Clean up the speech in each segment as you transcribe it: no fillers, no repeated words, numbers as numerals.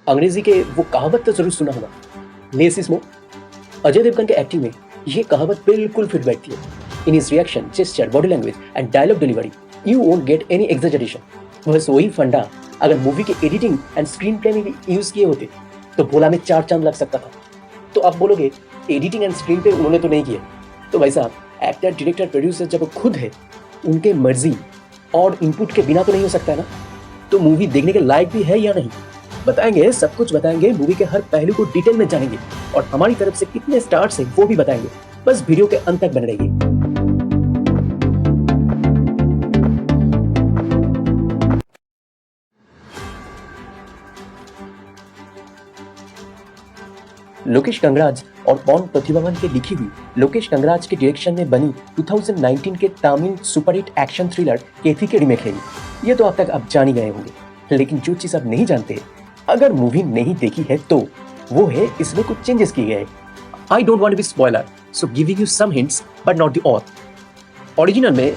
अंग्रेजी के वो कहावत तो जरूर सुना होगा, less is more. Ajay Devgan के एक्टिंग में ये कहावत बिल्कुल फिट बैठती है। In his reaction, gesture, body language and dialogue delivery you won't get any exaggeration. बस वही फंडा अगर मूवी के एडिटिंग एंड स्क्रीन प्ले में भी यूज किए होते तो भोला में 4 चांद लग सकता था। तो आप बोलोगे एडिटिंग एंड स्क्रीन प्ले उन्होंने तो नहीं किए। तो भाई साहब, एक्टर, डायरेक्टर, प्रोड्यूसर जब वो खुद है, उनके मर्जी और इनपुट के बिना तो नहीं हो सकता है ना। तो मूवी देखने के लायक भी है या नहीं, बताएंगे, सब कुछ बताएंगे। मूवी के हर पहलू को डिटेल में जानेंगे और हमारी तरफ से कितने स्टार्स हैं वो भी बताएंगे। बस वीडियो के अंत तक बने रहिए। लोकेश कंगराज और पॉन प्रतिभावन के लिखी हुई, लोकेश कंगराज के डायरेक्शन में बनी 2019 के तमिल सुपरहिट एक्शन थ्रिलर कैथी के रीमेक है। ये तो अब तक आप जान ही गए होंगे, लेकिन जो चीज आप नहीं जानते, अगर मूवी नहीं देखी है तो वो है इसमें कुछ चेंजेस किए गए। I don't want to be spoiler, so giving you some hints but not the all. Original में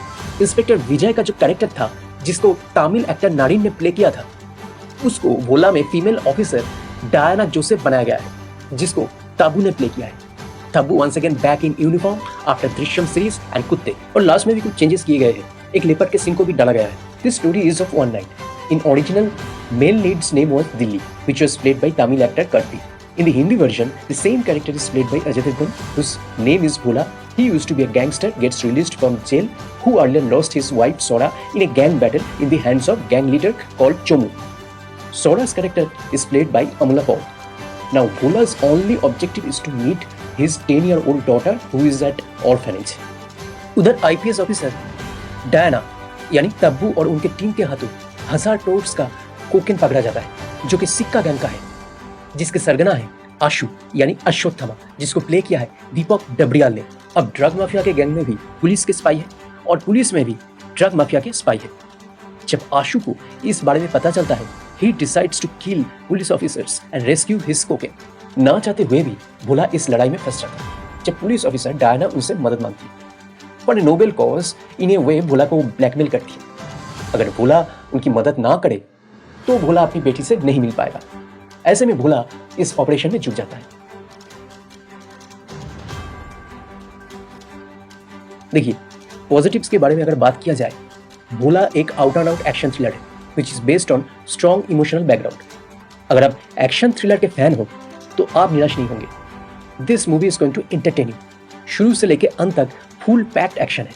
इंस्पेक्टर विजय का जो कैरेक्टर था, जिसको तमिल एक्टर नारिन ने प्ले किया था, उसको भोला में फीमेल ऑफिसर डायना जोसेफ बनाया गया है, जिसको तब्बू ने प्ले किया है। Tabu once again back in uniform after Drishyam series and Kuttey. और लास्ट में भी कुछ चेंजेस किए गए हैं, एक लेपर्ड के सीन को भी डाला गया है। This story is of one night. In original, male leads name was Delhi, which was played by Tamil actor Karthi. In the Hindi version, the same character is played by Ajay Devgan, whose name is Bhola. He used to be a gangster, gets released from jail, who earlier lost his wife Sora in a gang battle in the hands of gang leader called Chomu. Sora's character is played by Amala Paul. Now, Bhola's only objective is to meet his 10-year-old daughter who is at orphanage. उधर IPS officer Diana यानी तब्बू और उनके team के हाथों 1000 टोट्स का cocaine पकड़ा जाता है, जो कि सिक्का गैंग का है, जिसके सरगना है आशु यानी अश्वत्थामा, जिसको प्ले किया है दीपक डबरियाल ने। अब ड्रग माफिया के गैंग में भी पुलिस के स्पाई है और पुलिस में भी ड्रग माफिया के स्पाई है। जब आशु को इस बारे में पता चलता है, he decides to kill police officers and rescue his cocaine. ना चाहते हुए भी भोला इस लड़ाई में फंस जाता है, जब पुलिस ऑफिसर डायना उनसे मदद मांगती है। पर नोबेल कॉज इन ए वे भोला को ब्लैकमेल करती है। अगर भोला उनकी मदद ना करे तो भोला अपनी बेटी से नहीं मिल पाएगा। ऐसे में भोला इस ऑपरेशन में जुट जाता है। देखिए, पॉजिटिव्स के बारे में अगर बात किया जाए, भोला एक out and out action thriller है, which is based on strong emotional background. अगर आप एक्शन थ्रिलर के फैन हो तो आप निराश नहीं होंगे। This movie is going to entertaining. शुरू से लेकर अंत तक फुल पैक्ड एक्शन है।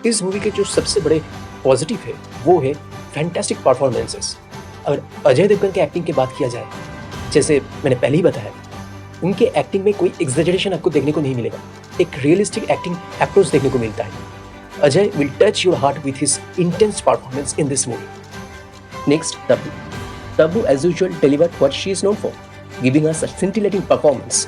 इस मूवी के जो सबसे बड़े पॉजिटिव है वो है फैंटास्टिक परफॉर्मेंसेस। अगर अजय देवगन के एक्टिंग की बात किया जाए, जैसे मैंने पहले ही बताया, उनके एक्टिंग में कोई एग्जैजरेशन आपको देखने को नहीं मिलेगा। एक रियलिस्टिक एक्टिंग अप्रोच देखने को मिलता है। Ajay will touch your heart with his intense performance in this movie. Next, Tabu. Tabu as usual delivered what she is known for, giving us a scintillating performance.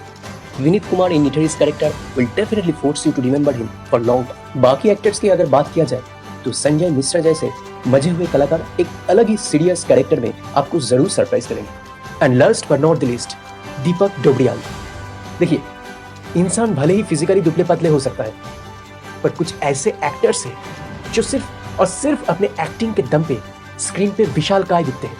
Vineet Kumar in निटरीज character will definitely force you to remember him for long time. बाकी actors की अगर बात किया जाए तो संजय मिश्रा जैसे मजे हुए कलाकार एक अलग ही सीरियस कैरेक्टर में आपको जरूर सरप्राइज करेंगे। And last but not the least, Deepak Dobriyal. देखिए, इंसान भले ही फिजिकली दुबले पतले हो सकता है, पर कुछ ऐसे एक्टर्स हैं जो सिर्फ और सिर्फ अपने एक्टिंग के दम पे स्क्रीन पे विशालकाय दिखते हैं।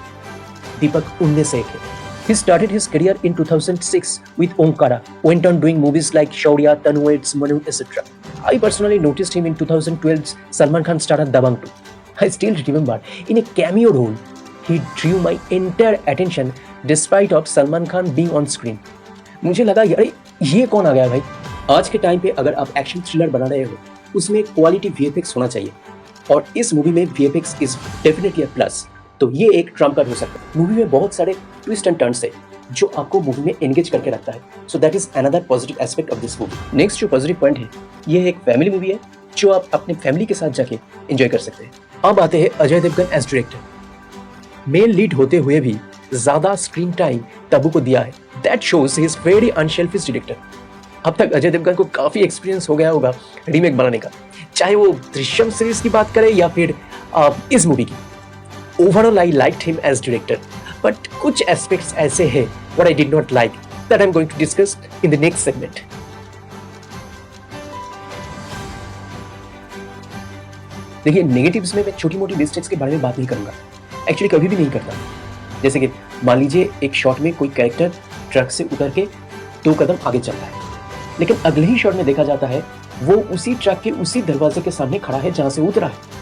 दीपक उनमें से एक है। He started his career in 2006 with Omkara, went on doing movies like Shaurya, Tanuets, Manu, etc. I personally noticed him in 2012's Salman Khan starrer Dabangg 2. I still remember, in a cameo role, he drew my entire attention despite of Salman Khan being on screen. मुझे लगा यार ये कौन आ गया भाई। आज के time पे अगर आप एक्शन थ्रिलर बना रहे हो, उसमें क्वालिटी VFX होना चाहिए, और इस मूवी में VFX is definitely a plus. तो ये एक ट्रम्प कार्ड हो सकता है। मूवी में बहुत सारे ट्विस्ट एंड टर्न्स है जो आपको मूवी में एंगेज करके रखता है। So that is another positive aspect of this movie. Next जो पॉजिटिव पॉइंट है, ये एक फैमिली मूवी है जो आप अपने फैमिली के साथ जाके एंजॉय कर सकते हैं। अब आते हैं Ajay Devgan as director. Main lead होते हुए भी ज्यादा स्क्रीन टाइम तब्बू को दिया है। That shows he is very unselfish director. अब तक अजय देवगन को काफी एक्सपीरियंस हो गया होगा रीमेक बनाने का, चाहे वो दृश्यम सीरीज की बात करें या फिर इस मूवी की। Overall, I liked him as director, but कुछ aspects ऐसे हैं what I did not like that I'm going to discuss in the next segment. देखिए, नेगेटिव्स में मैं छोटी मोटी मिस्टेक्स के बारे में बात नहीं करूंगा, एक्चुअली कभी भी नहीं करता। जैसे कि मान लीजिए एक शॉट में कोई कैरेक्टर ट्रक से उतर के 2 कदम आगे चल रहा है, लेकिन अगले ही शॉट में देखा जाता है वो उसी ट्रक के उसी दरवाजे के सामने खड़ा है जहां से उतरा है।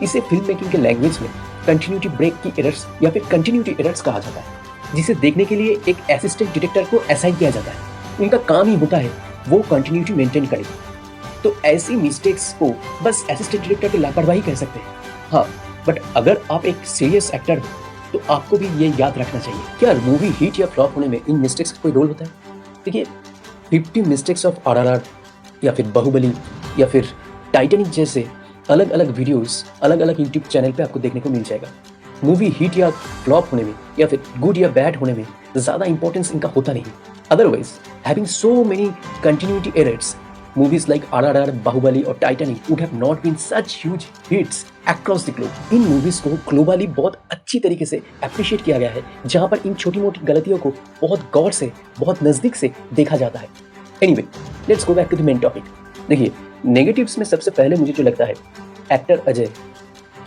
इसे फिल्म मेकिंग के लैंग्वेज में कंटिन्यूटी ब्रेक की एरर्स या फिर कंटिन्यूटी एरर्स कहा जाता है, जिसे देखने के लिए एक असिस्टेंट डायरेक्टर को असाइन किया जाता है। उनका काम ही होता है वो कंटिन्यूटी मेंटेन करे। तो ऐसी मिस्टेक्स को बस असिस्टेंट डायरेक्टर की लापरवाही कह सकते हैं। हाँ, बट अगर आप एक सीरियस एक्टर हो तो आपको भी ये याद रखना चाहिए। क्या मूवी हिट या फ्लॉप होने में इन मिस्टेक्स का कोई रोल होता है? देखिए, 50 मिस्टेक्स ऑफ आरआरआर या फिर बाहुबली या फिर टाइटैनिक जैसे अलग अलग वीडियोस अलग अलग यूट्यूब चैनल पे आपको देखने को मिल जाएगा। मूवी हिट या फ्लॉप होने में या फिर गुड या बैड होने में ज़्यादा इंपॉर्टेंस इनका होता नहीं। Otherwise having so many continuity errors, movies like RRR, Baahubali और Titanic would have not been such huge hits across the globe। In movies को ग्लोबली बहुत अच्छी तरीके से अप्रिशिएट किया गया है, जहां पर इन छोटी मोटी गलतियों को बहुत गौर से, बहुत नजदीक से देखा जाता है। Anyway, let's go back to the main topic. देखिए, नेगेटिव्स में सबसे पहले मुझे जो लगता है, एक्टर अजय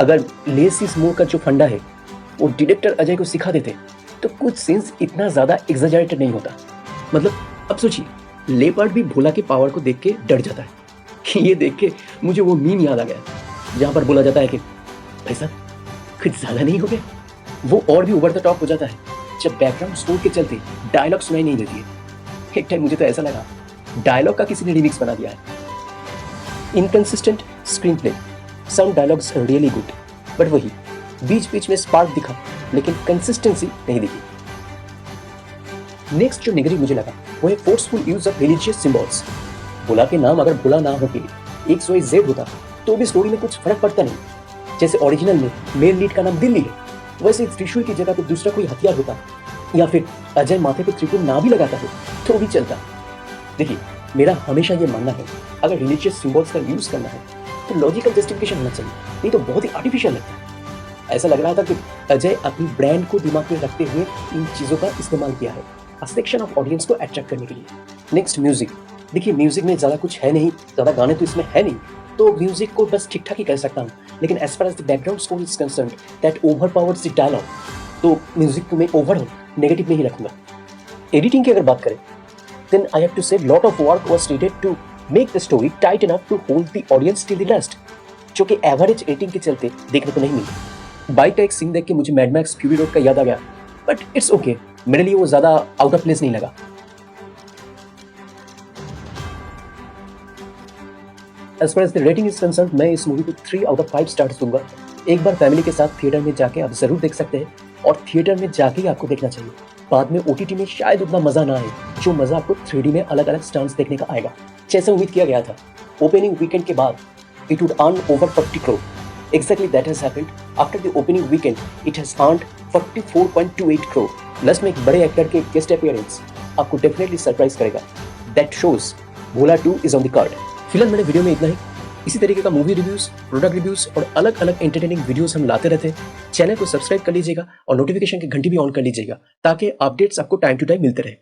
अगर लेस इज मोर का जो फंडा है वो डायरेक्टर अजय को सिखा देते तो कुछ सीन्स इतना ज़्यादा एग्जैजरेटेड नहीं होता। मतलब अब सोचिए, लेपर्ड भी भोला के पावर को देख के डर जाता है। ये देख के मुझे वो मीम याद आ गया जहाँ पर बोला जाता है कि भाई साहब कुछ ज़्यादा नहीं हो गया। वो और भी ओवर द टॉप हो जाता है जब बैकग्राउंड स्कोर के चलते डायलॉग सुनाई नहीं देती है। एक टाइम मुझे तो ऐसा लगा डायलॉग का किसी ने रिमिक्स बना दिया है। Inconsistent screenplay, some dialogues really good, but वही बीच बीच में स्पार्क दिखा लेकिन कंसिस्टेंसी नहीं दिखी। नेक्स्ट जो नेगेटिव मुझे लगा वो है forceful use of religious symbols. Bholaa के नाम अगर भोला ना हो के XYZ होता तो भी स्टोरी में कुछ फर्क पड़ता नहीं। जैसे ओरिजिनल में मेन लीड का नाम दिल्ली है, वैसे त्रिशूल की जगह पे दूसरा कोई हथियार होता या फिर अजय माथे पे त्रिशूल ना भी लगाता हो तो भी चलता। देखिए, मेरा हमेशा ये मानना है अगर रिलीजियस सिंबल्स का यूज करना है तो लॉजिकल जस्टिफिकेशन होना चाहिए, नहीं तो बहुत ही आर्टिफिशियल लगता है। ऐसा लग रहा था कि अजय अपनी ब्रांड को दिमाग में रखते हुए इन चीज़ों का इस्तेमाल किया है सेक्शन ऑफ ऑडियंस को अट्रैक्ट करने के लिए। Next, music. देखिए, म्यूजिक में ज़्यादा कुछ है नहीं, ज़्यादा गाने तो इसमें है नहीं, तो म्यूजिक को बस ठीक ठाक ही कह सकता हूँ। लेकिन as far as the background score is concerned that overpowers the dialogue, तो म्यूजिक को मैं ओवरऑल नेगेटिव में ही रखूंगा। एडिटिंग की अगर बात करें, then I have to say lot of work was needed to make the story tight enough to hold the audience till the last, जो कि एवरेज एडिटिंग के चलते देखने को नहीं मिली। बाइक का एक सीन देख के मुझे मैड मैक्स फ्यूरी रोड का याद आ गया, बट इट्स ओके, मेरे लिए वो ज्यादा आउट ऑफ प्लेस नहीं लगा। As far as the rating is concern, मैं इस मूवी को 3 आउट ऑफ 5 स्टार्स दूंगा। एक बार फैमिली के साथ थिएटर में जाके आप जरूर देख सकते हैं, और थिएटर में जाके ही आपको देखना चाहिए। बाद में OTT में शायद उतना मजा ना आए जो मजा आपको 3D में अलग अलग स्टांस देखने का आएगा, जैसे उम्मीद किया गया था। ओपनिंग वीकेंड के बाद it would earn over 40 crore। Exactly that has happened. After the opening weekend, it has earned 44.28 crore। Plus में एक बड़े एक्टर के गेस्ट अपीयरेंस आपको डेफिनेटली सरप्राइज करेगा। That shows Bhola 2 is on the card। फिलहाल मेरे वीडियो में इतना ही। इसी तरीके का मूवी रिव्यूज, प्रोडक्ट रिव्यूज और अलग अलग एंटरटेनिंग वीडियोस हम लाते रहते हैं। चैनल को सब्सक्राइब कर लीजिएगा और नोटिफिकेशन की घंटी भी ऑन कर लीजिएगा ताकि अपडेट्स आपको टाइम टू टाइम मिलते रहे।